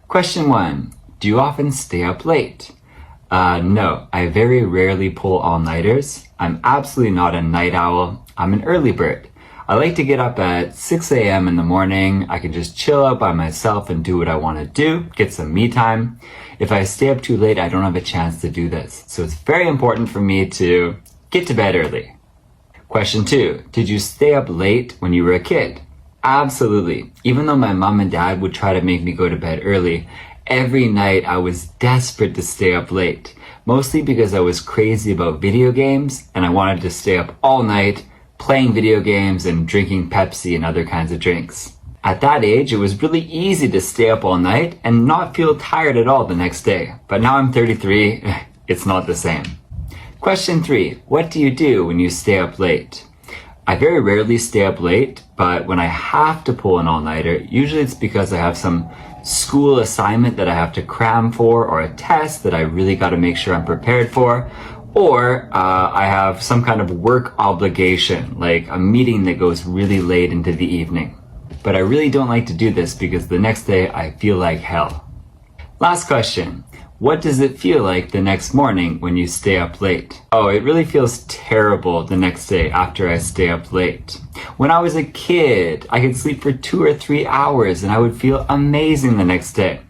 Question 1. Do you often stay up late? No, I very rarely pull all-nighters. I'm absolutely not a night owl. I'm an early bird. I like to get up at 6 a.m. in the morning. I can just chill out by myself and do what I want to do, get some me time. If I stay up too late, I don't have a chance to do this. So it's very important for me to get to bed early. Question 2. Did you stay up late when you were a kid? Absolutely. Even though my mom and dad would try to make me go to bed early, every night I was desperate to stay up late, mostly because I was crazy about video games and I wanted to stay up all night playing video games and drinking Pepsi and other kinds of drinks. At that age, it was really easy to stay up all night and not feel tired at all the next day. But now I'm 33, it's not the same. Question 3. What do you do when you stay up late? I very rarely stay up late, but when I have to pull an all-nighter, usually it's because I have some school assignment that I have to cram for, or a test that I really got to make sure I'm prepared for, or I have some kind of work obligation, like a meeting that goes really late into the evening. But I really don't like to do this because the next day I feel like hell. Last question. What does it feel like the next morning when you stay up late? Oh, it really feels terrible the next day after I stay up late. When I was a kid, I could sleep for 2 or 3 hours and I would feel amazing the next day.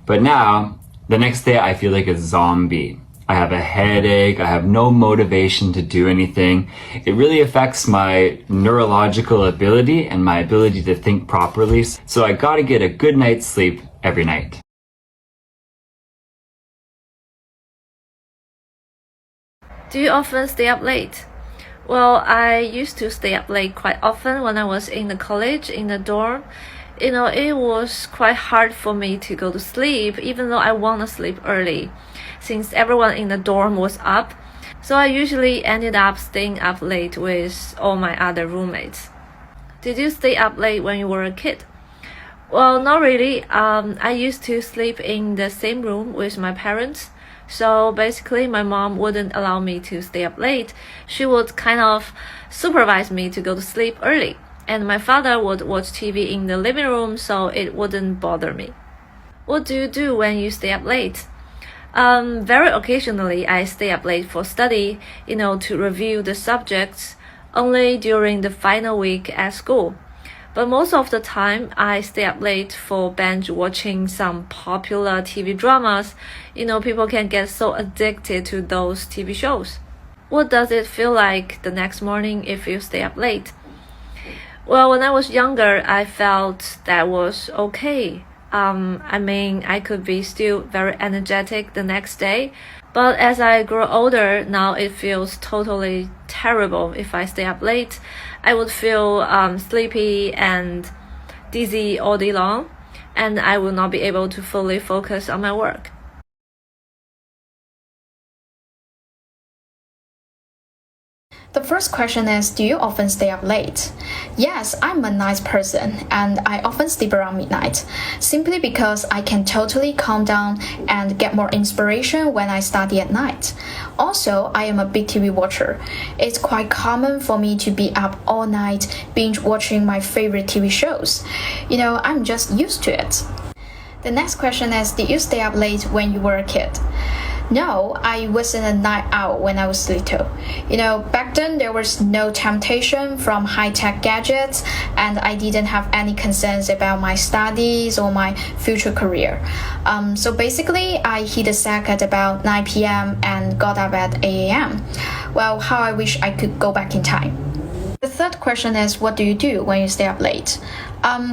But now, the next day I feel like a zombie. I have a headache, I have no motivation to do anything. It really affects my neurological ability and my ability to think properly. So I gotta get a good night's sleep every night. Do you often stay up late? Well, I used to stay up late quite often when I was in the college, in the dorm. It was quite hard for me to go to sleep, even though I want to sleep early, since everyone in the dorm was up. So I usually ended up staying up late with all my other roommates. Did you stay up late when you were a kid? Well, not really. I used to sleep in the same room with my parents. So basically, my mom wouldn't allow me to stay up late. She would kind of supervise me to go to sleep early. And my father would watch TV in the living room, so it wouldn't bother me. What do you do when you stay up late? Very occasionally, I stay up late for study, to review the subjects, only during the final week at school. But most of the time, I stay up late for binge watching some popular TV dramas. People can get so addicted to those TV shows. What does it feel like the next morning if you stay up late? Well, when I was younger, I felt that was okay. I could be still very energetic the next day. But as I grow older, now it feels totally terrible if I stay up late. I would feel sleepy and dizzy all day long, and I will not be able to fully focus on my work. The first question is, do you often stay up late? Yes, I'm a night person and I often sleep around midnight, simply because I can totally calm down and get more inspiration when I study at night. Also, I am a big TV watcher. It's quite common for me to be up all night binge watching my favorite TV shows. I'm just used to it. The next question is, did you stay up late when you were a kid? No, I wasn't a night owl when I was little. Back then there was no temptation from high-tech gadgets, and I didn't have any concerns about my studies or my future career. So basically, I hit the sack at about 9 p.m. and got up at 8 a.m. Well, how I wish I could go back in time. The third question is, what do you do when you stay up late?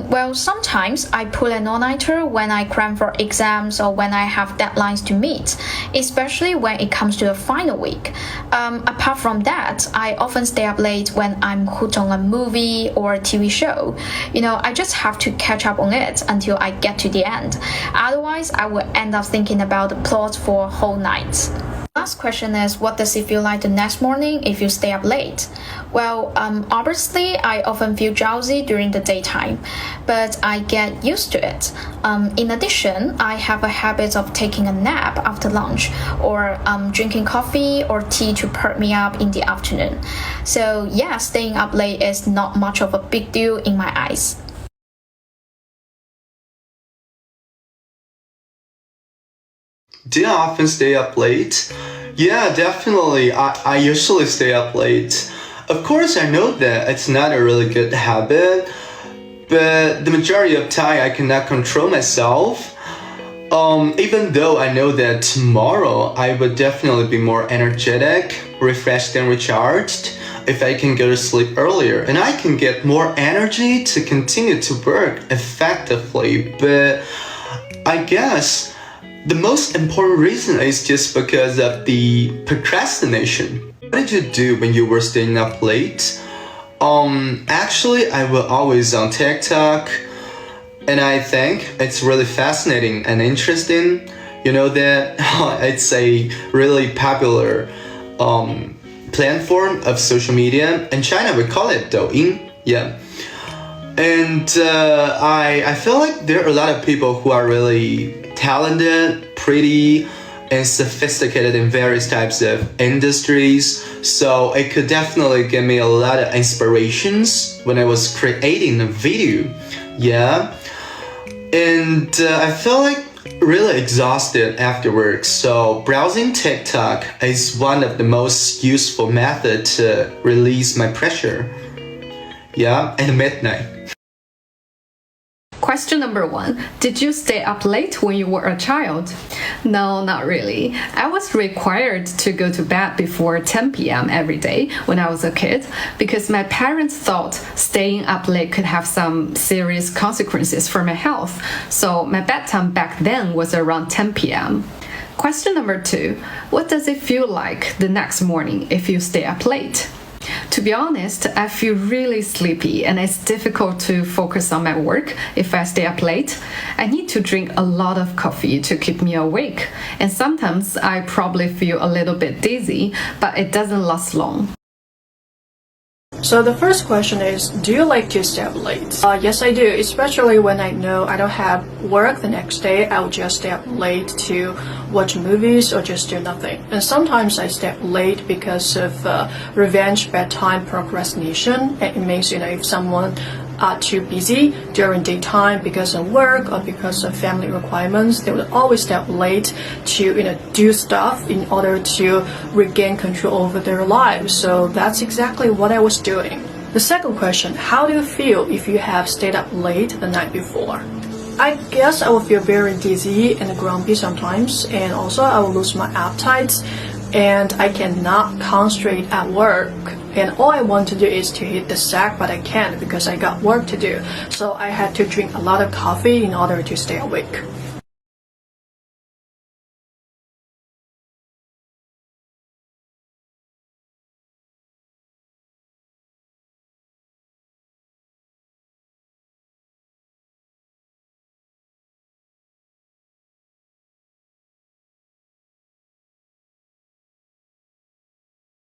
Well, sometimes I pull an all-nighter when I cram for exams or when I have deadlines to meet, especially when it comes to a final week. Apart from that, I often stay up late when I'm hooked on a movie or a TV show. I just have to catch up on it until I get to the end. Otherwise, I will end up thinking about the plot for a whole night. Last question is, what does it feel like the next morning if you stay up late? Well, obviously, I often feel drowsy during the daytime, but I get used to it. In addition, I have a habit of taking a nap after lunch, or drinking coffee or tea to perk me up in the afternoon. So yeah, staying up late is not much of a big deal in my eyes. Do you often stay up late? Yeah, definitely. I usually stay up late. Of course, I know that it's not a really good habit, but the majority of time I cannot control myself. Even though I know that tomorrow I would definitely be more energetic, refreshed and recharged if I can go to sleep earlier, and I can get more energy to continue to work effectively. But I guess the most important reason is just because of the procrastination. What did you do when you were staying up late? Actually, I was always on TikTok, and I think it's really fascinating and interesting. You know that it's a really popular platform of social media. In China, we call it Douyin. Yeah. And I feel like there are a lot of people who are really talented, pretty, and sophisticated in various types of industries. So it could definitely give me a lot of inspirations when I was creating a video. Yeah. And I feel like really exhausted afterwards. So browsing TikTok is one of the most useful methods to release my pressure. Yeah, at midnight. Question number 1. Did you stay up late when you were a child? No, not really. I was required to go to bed before 10 p.m. every day when I was a kid because my parents thought staying up late could have some serious consequences for my health. So my bedtime back then was around 10 p.m. Question number 2. What does it feel like the next morning if you stay up late? To be honest, I feel really sleepy and it's difficult to focus on my work if I stay up late. I need to drink a lot of coffee to keep me awake, and sometimes I probably feel a little bit dizzy, but it doesn't last long. So the first question is, do you like to stay up late? Yes, I do, especially when I know I don't have work the next day. I will just stay up late to watch movies or just do nothing. And sometimes I stay up late because of revenge bedtime procrastination. And it means, if someone are too busy during daytime because of work or because of family requirements, they would always stay up late to do stuff in order to regain control over their lives. So that's exactly what I was doing. The second question, how do you feel if you have stayed up late the night before? I guess I will feel very dizzy and grumpy sometimes, and also I will lose my appetite and I cannot concentrate at work. And all I want to do is to hit the sack, but I can't because I got work to do. So I had to drink a lot of coffee in order to stay awake.